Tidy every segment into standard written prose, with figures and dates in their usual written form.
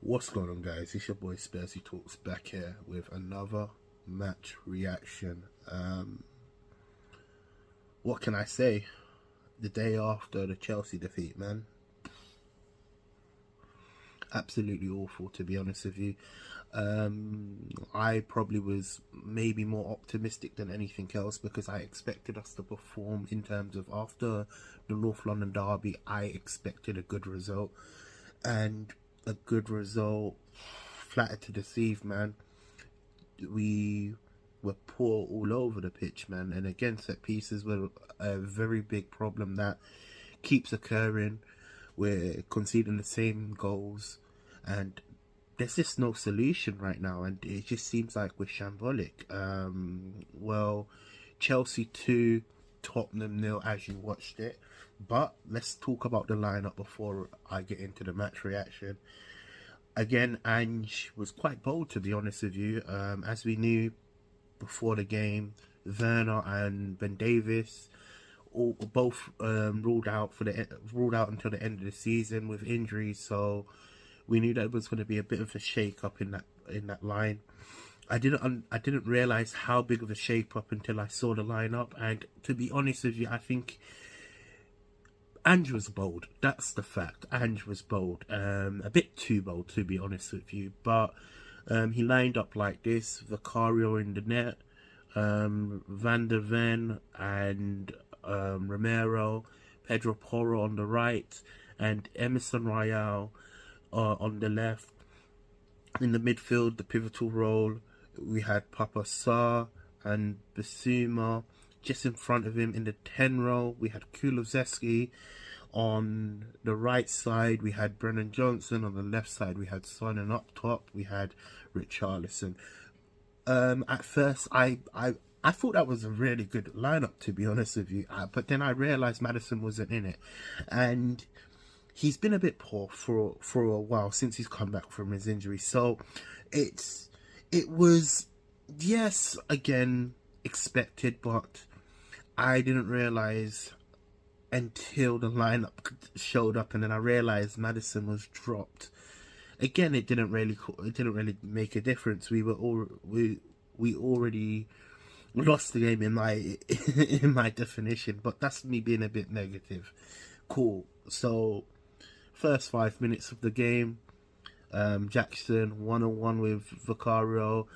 What's going on, guys? It's your boy Spursy Talks back here with another match reaction. What can I say? The day after the Chelsea defeat, man. Absolutely awful, to be honest with you. I probably was maybe more optimistic than anything else because I expected us to perform in terms of after the North London derby. I expected a good result, and a good result flattered to deceive, man. We were poor all over the pitch, man, and again, set pieces were a very big problem that keeps occurring. We're conceding the same goals, and there's just no solution right now, and it just seems like we're shambolic. Well, Chelsea 2, Tottenham 0 as you watched it. But let's talk about the lineup before I get into the match reaction. Again, Ange was quite bold, to be honest with you. As we knew before the game, Werner and Ben Davies both ruled out until the end of the season with injuries. So we knew that it was going to be a bit of a shake-up in that line. I didn't realize how big of a shake-up until I saw the lineup. And to be honest with you, I think Ange was bold. That's the fact. Ange was bold. A bit too bold, to be honest with you. But he lined up like this: Vicario in the net, Van der Ven and Romero, Pedro Porro on the right, and Emerson Royale on the left. In the midfield, the pivotal role, we had Papa Sarr and Basuma. Just in front of him in the 10 role, we had Kulusevski. On the right side, we had Brennan Johnson. On the left side, we had Son, and up top, we had Richarlison. At first, I thought that was a really good lineup, to be honest with you. But then I realised Maddison wasn't in it, and he's been a bit poor for a while since he's come back from his injury. So it was, yes, again, expected, but I didn't realise until the lineup showed up, and then I realised Maddison was dropped. Again, it didn't really make a difference. We already lost the game in my definition, but that's me being a bit negative. Cool. So first 5 minutes of the game, Jackson 1-on-1 with Vicario.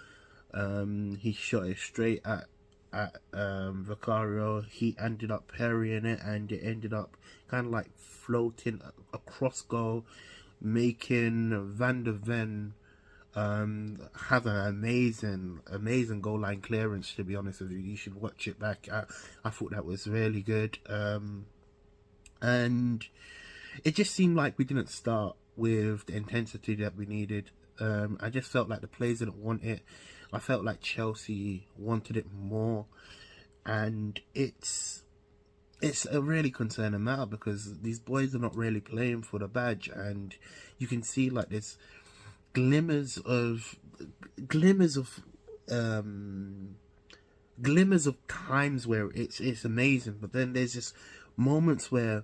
He shot it straight at Vicario. He ended up parrying it, and it ended up kind of like floating across goal, making Van der Ven have an amazing goal line clearance. To be honest with you, you should watch it back. I thought that was really good, and it just seemed like we didn't start with the intensity that we needed. I just felt like the players didn't want it. I felt like Chelsea wanted it more, and it's a really concerning matter because these boys are not really playing for the badge, and you can see like this glimmers of times where it's amazing, but then there's just moments where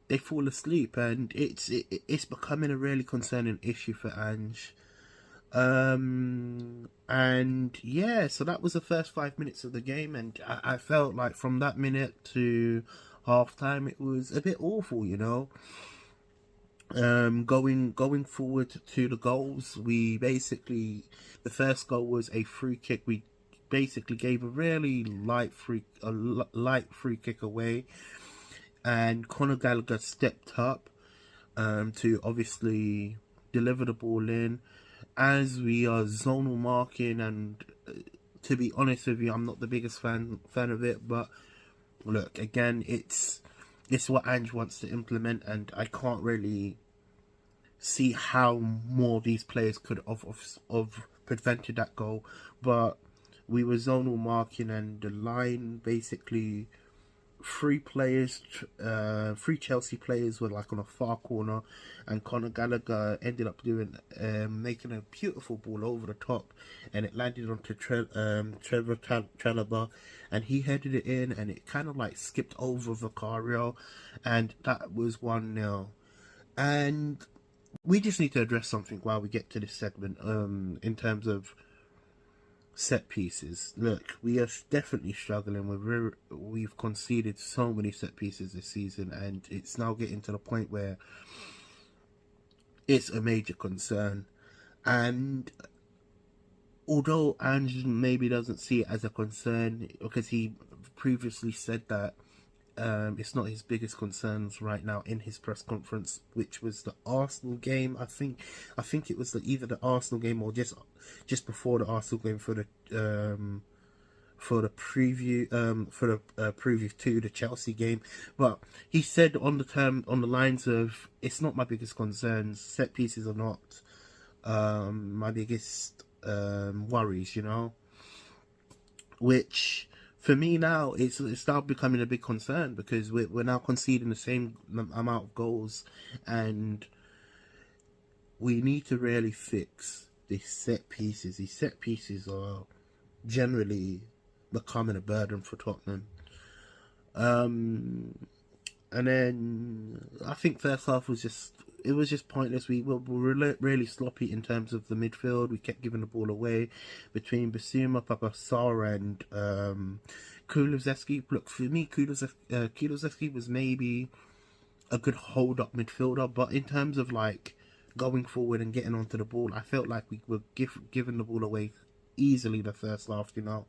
they fall asleep, and it's becoming a really concerning issue for Ange. And yeah, so that was the first 5 minutes of the game, and I felt like from that minute to half time it was a bit awful, you know. Going forward to the goals, the first goal was a free kick. We basically gave a really light free kick away, and Conor Gallagher stepped up to obviously deliver the ball in. As we are zonal marking, and to be honest with you, I'm not the biggest fan of it, but look, again, it's what Ange wants to implement, and I can't really see how more these players could have prevented that goal. But we were zonal marking, and the line basically three Chelsea players were like on a far corner, and Conor Gallagher ended up making a beautiful ball over the top, and it landed onto Trevor Chalobah, and he headed it in, and it kind of like skipped over Vicario, and that was 1-0. And we just need to address something while we get to this segment. In terms of set pieces, look, we are definitely struggling. We've conceded so many set pieces this season, and it's now getting to the point where it's a major concern. And although Ange maybe doesn't see it as a concern because he previously said that it's not his biggest concerns right now in his press conference, which was the Arsenal game. I think it was either the Arsenal game or just before the Arsenal game for the preview to the Chelsea game. But he said on the lines of, it's not my biggest concerns. Set pieces are not my biggest worries, you know, which for me now it's now becoming a big concern because we're now conceding the same amount of goals, and we need to really fix these set pieces. These set pieces are generally becoming a burden for Tottenham. And then I think first half was just pointless. We were really sloppy in terms of the midfield. We kept giving the ball away between Basuma, Papasar, and Kulusevski. Look, for me, Kulusevski was maybe a good hold-up midfielder, but in terms of like going forward and getting onto the ball, I felt like we were giving the ball away easily the first half, you know.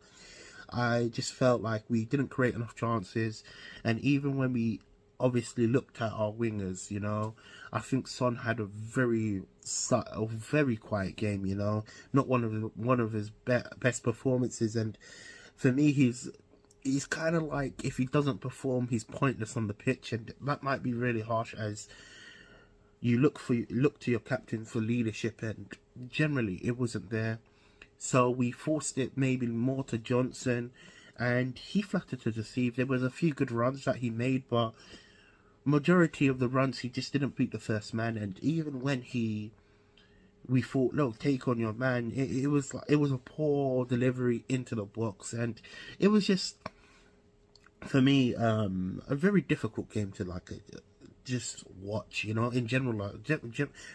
I just felt like we didn't create enough chances, and even when we obviously looked at our wingers, you know, I think Son had a very quiet game, you know, not one of his best performances, and for me, he's kind of like, if he doesn't perform, he's pointless on the pitch, and that might be really harsh as you look to your captain for leadership, and generally it wasn't there. So we forced it maybe more to Johnson, and he flattered to deceive. There was a few good runs that he made, but majority of the runs he just didn't beat the first man. And even when we thought, no, take on your man, it was a poor delivery into the box, and it was just, for me, a very difficult game to just watch. You know, in general,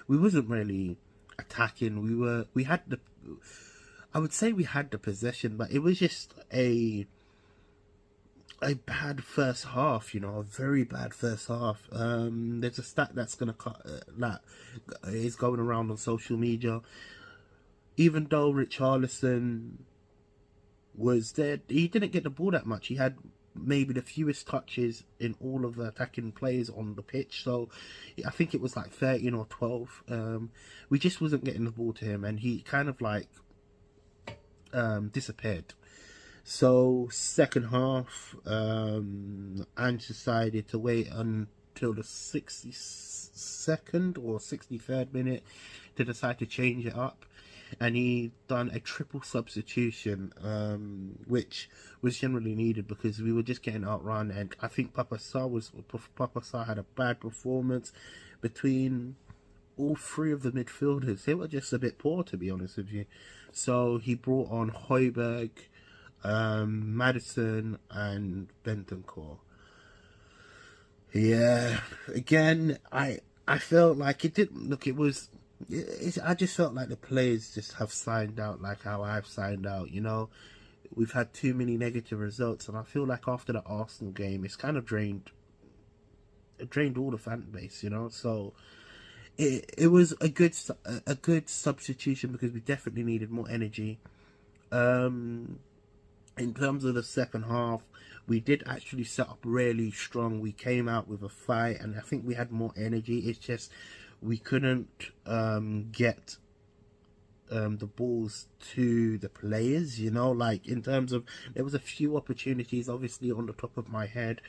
we wasn't really attacking. We had the, I would say we had the possession, but it was just a bad first half, you know, a very bad first half. There's a stat that's that is going around on social media. Even though Richarlison was there, he didn't get the ball that much. He had maybe the fewest touches in all of the attacking players on the pitch. So I think it was like 13 or 12. We just wasn't getting the ball to him, and he kind of like disappeared. So second half, Ange decided to wait until the 62nd or 63rd minute to decide to change it up, and he done a triple substitution, which was generally needed because we were just getting outrun, and I think Papa Sarr had a bad performance. Between all three of the midfielders, they were just a bit poor, to be honest with you. So he brought on Højbjerg, Madison, and Bentancur. Yeah, again, I felt like it didn't look. I just felt like the players just have signed out like how I've signed out. You know, we've had too many negative results, and I feel like after the Arsenal game, it's kind of drained all the fan base. You know, so it was a good substitution because we definitely needed more energy. In terms of the second half, we did actually set up really strong. We came out with a fight, and I think we had more energy. It's just we couldn't get the balls to the players, you know, like in terms of, there was a few opportunities, obviously on the top of my head,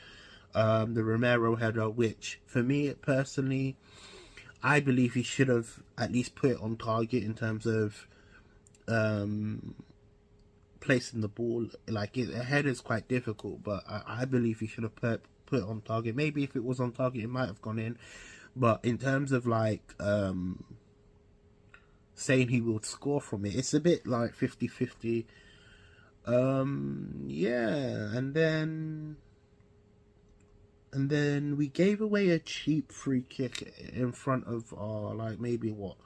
the Romero header, which for me personally, I believe he should have at least put it on target in terms of placing the ball. Like, a header is quite difficult, but I believe he should have put it on target. Maybe if it was on target, it might have gone in. But in terms of like saying he will score from it, it's a bit like 50-50. Yeah, and then And then we gave away a cheap free kick in front of our, like, maybe what,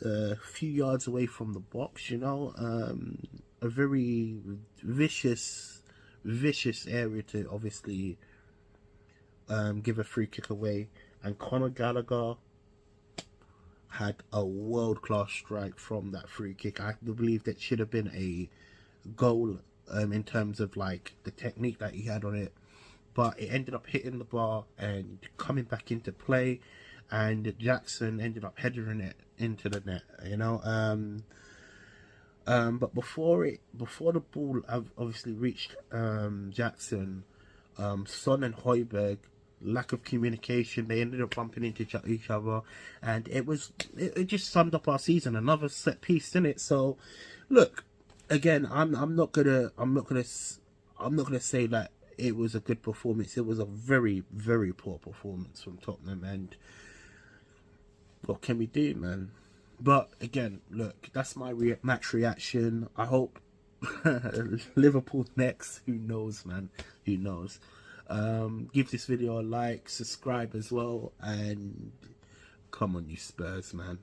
a few yards away from the box, you know. A very vicious area to obviously give a free kick away. And Conor Gallagher had a world-class strike from that free kick. I believe that should have been a goal in terms of like the technique that he had on it, but it ended up hitting the bar and coming back into play, and Jackson ended up headering it into the net, you know. But before the ball obviously reached Jackson, Son and Højbjerg, lack of communication, they ended up bumping into each other, and it just summed up our season. Another set piece, in it. So look, again, I'm not gonna say that it was a good performance. It was a very, very poor performance from Tottenham, and what can we do, man? But again, look, that's my match reaction. I hope Liverpool next. Who knows, man? Who knows? Give this video a like, subscribe as well, and come on, you Spurs, man.